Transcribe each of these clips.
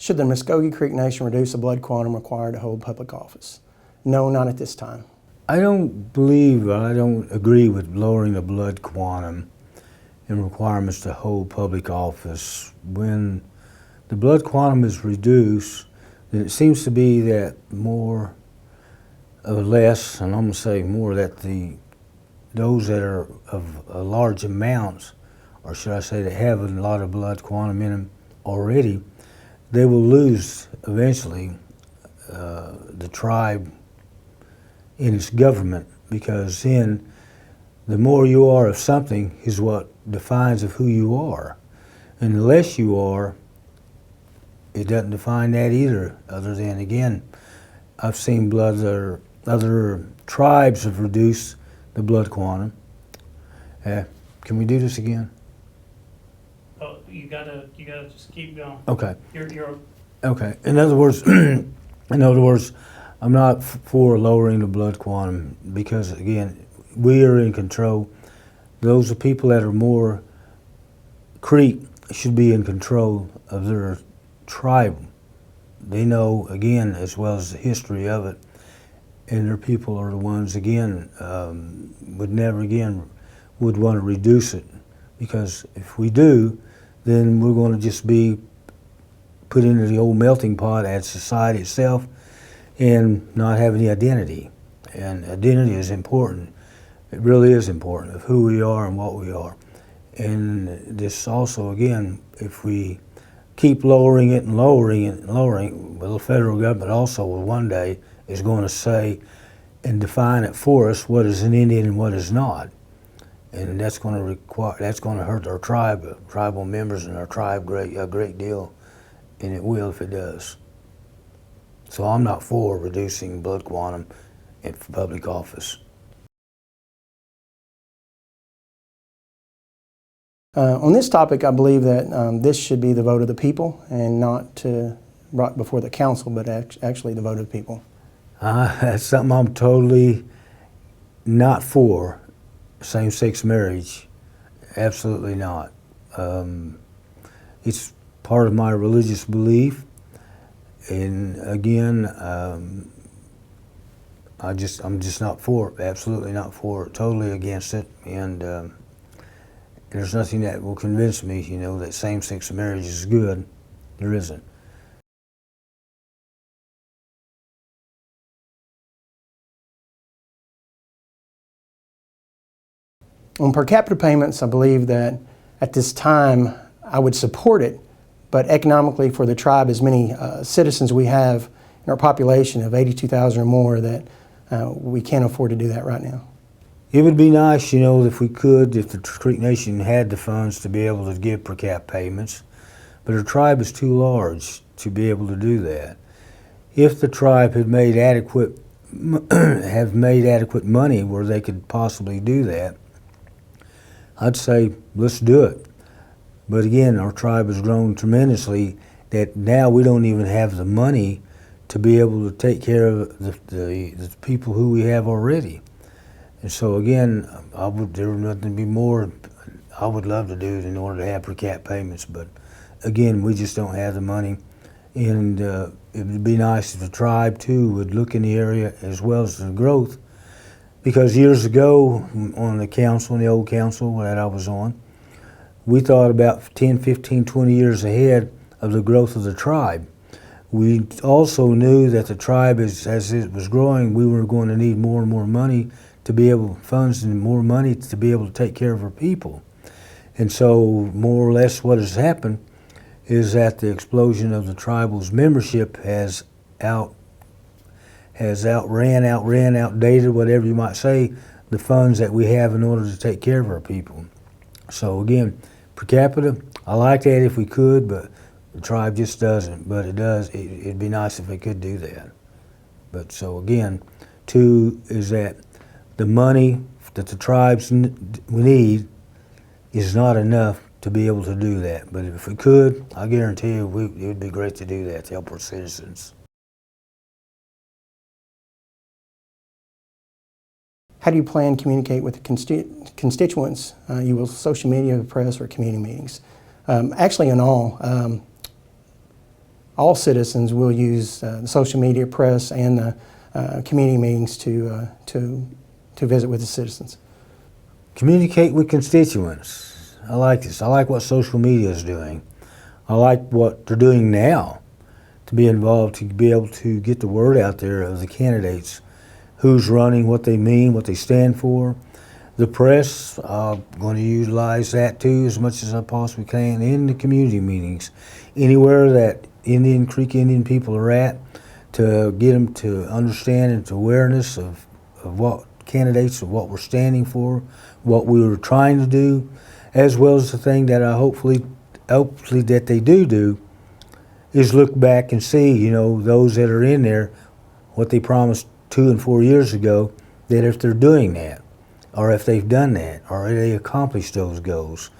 Should the Mvskoke Creek Nation reduce the blood quantum required to hold public office? No, not at this time. I don't agree with lowering the blood quantum and requirements to hold public office. When the blood quantum is reduced, then it seems to be that more or less, and I'm going to say more, that those that are of large amounts, or should I say that have a lot of blood quantum in them already, they will lose eventually the tribe in its government, because then the more you are of something is what defines of who you are. And the less you are, it doesn't define that either, other than, again, I've seen other tribes have reduced the blood quantum. Can we do this again? Oh, you gotta just keep going. Okay. You're Okay. In other words, I'm not for lowering the blood quantum because, again, we are in control. Those are people that are more Creek should be in control of their tribe. They know, again, as well as the history of it, and their people are the ones, again, would want to reduce it, because if we do, then we're going to just be put into the old melting pot as society itself and not have any identity. And identity is important. It really is important of who we are and what we are. And this also, again, if we keep lowering it and lowering it and lowering, well, the federal government also will one day is going to say and define it for us what is an Indian and what is not. And that's going to hurt our tribal members and our tribe a great deal, and it will if it does. So I'm not for reducing blood quantum for public office. On this topic, I believe that this should be the vote of the people and not brought before the council, but actually the vote of the people. That's something I'm totally not for, same-sex marriage. Absolutely not. It's part of my religious belief, and again, I'm just not for it. Absolutely not for it. Totally against it, and there's nothing that will convince me, that same-sex marriage is good. There isn't. On per capita payments, I believe that at this time I would support it, but economically for the tribe, as many citizens we have in our population of 82,000 or more, that we can't afford to do that right now. It would be nice, if we could, if the Creek Nation had the funds to be able to give per cap payments, but our tribe is too large to be able to do that. If the tribe had made adequate money where they could possibly do that, I'd say let's do it. But again, our tribe has grown tremendously that now we don't even have the money to be able to take care of the people who we have already. And so again, there would nothing be more I would love to do in order to have per cap payments, but again, we just don't have the money. And it would be nice if the tribe too would look in the area as well as the growth, because years ago on the council, the old council that I was on, we thought about 10, 15, 20 years ahead of the growth of the tribe. We also knew that the tribe, as it was growing, we were going to need more and more money to be able, funds and more money to be able to take care of our people. And so more or less what has happened is that the explosion of the tribal's membership has outdated, whatever you might say, the funds that we have in order to take care of our people. So again, per capita, I like that if we could, but the tribe just doesn't. But it does, it'd be nice if they could do that. But so again, two is that the money that the tribes need is not enough to be able to do that. But if we could, I guarantee you it would be great to do that to help our citizens. How do you plan to communicate with the constituents? You will social media, press, or community meetings? Actually, in all. all citizens will use the social media, press, and the community meetings to visit with the citizens. Communicate with constituents. I like this. I like what social media is doing. I like what they're doing now to be involved, to be able to get the word out there of the candidates, who's running, what they mean, what they stand for. The press, I'm going to utilize that too as much as I possibly can in the community meetings, anywhere that Indian Creek Indian people are at, to get them to understand and to awareness of what candidates, of what we're standing for, what we were trying to do, as well as the thing that I hopefully that they do is look back and see, you know, those that are in there, what they promised 2 and 4 years ago, that if they're doing that, or if they've done that, or if they accomplished those goals.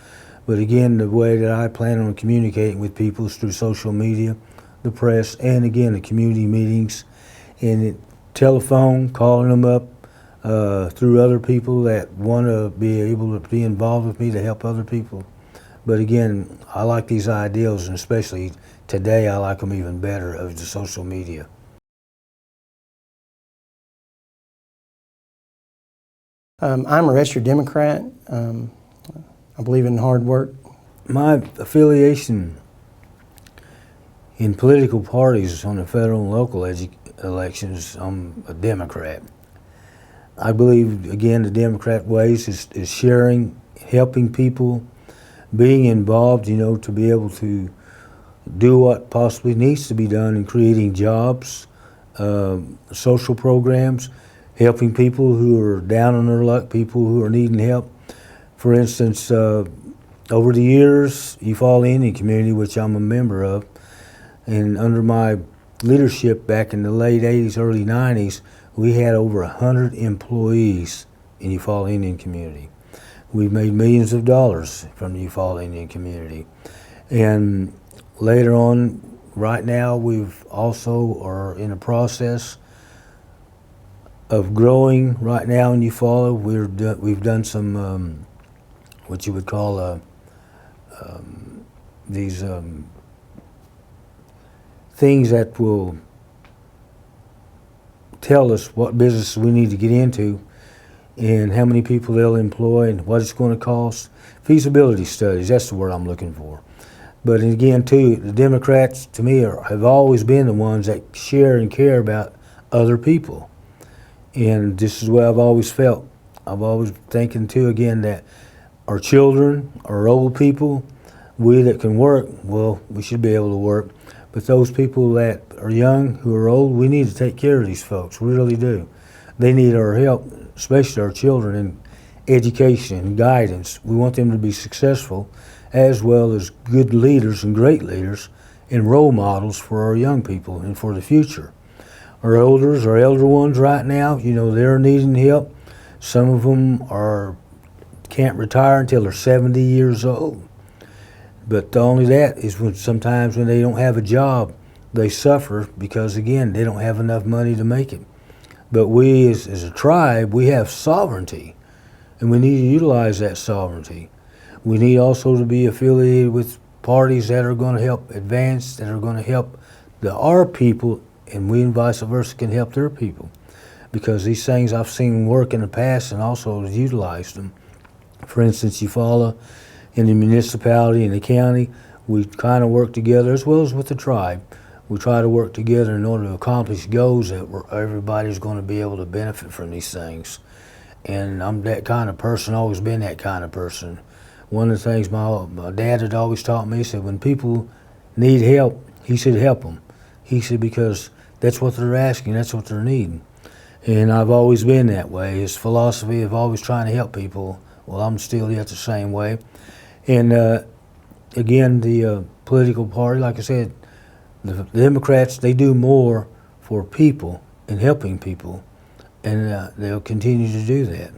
But again, the way that I plan on communicating with people is through social media, the press, and again, the community meetings, and telephone, calling them up through other people that want to be able to be involved with me to help other people. But again, I like these ideals, and especially today, I like them even better of the social media. I'm a registered Democrat. I believe in hard work. My affiliation in political parties on the federal and local elections, I'm a Democrat. I believe, again, the Democrat ways is sharing, helping people, being involved, you know, to be able to do what possibly needs to be done in creating jobs, social programs, helping people who are down on their luck, people who are needing help. For instance, over the years, Eufaula Indian community, which I'm a member of, and under my leadership back in the late 80s, early 90s, we had over 100 employees in Eufaula Indian community. We've made millions of dollars from the Eufaula Indian community. And later on, right now, we've also are in a process of growing right now in Eufaula. We've done some what you would call these things that will tell us what business we need to get into and how many people they'll employ and what it's going to cost. Feasibility studies, that's the word I'm looking for. But again, too, the Democrats, to me, have always been the ones that share and care about other people. And this is what I've always felt. I've always thinking, too, again, that our children, our old people, we that can work, well, we should be able to work. But those people that are young, who are old, we need to take care of these folks. We really do. They need our help, especially our children, in education and guidance. We want them to be successful, as well as good leaders and great leaders and role models for our young people and for the future. Our elder ones right now, you know, they're needing help. Some of them can't retire until they're 70 years old. But only that is when sometimes when they don't have a job, they suffer because, again, they don't have enough money to make it. But we, as a tribe, we have sovereignty, and we need to utilize that sovereignty. We need also to be affiliated with parties that are going to help advance, that are going to help our people, and we and vice versa can help their people. Because these things I've seen work in the past and also utilized them. For instance, Eufaula, in the municipality and the county, we kind of work together, as well as with the tribe. We try to work together in order to accomplish goals that everybody's going to be able to benefit from these things. And I'm that kind of person, always been that kind of person. One of the things my dad had always taught me, he said, when people need help, he said, help them. He said, because that's what they're asking, that's what they're needing. And I've always been that way. His philosophy of always trying to help people, well, I'm still yet the same way. And again, the political party, like I said, the Democrats, they do more for people and helping people, and they'll continue to do that.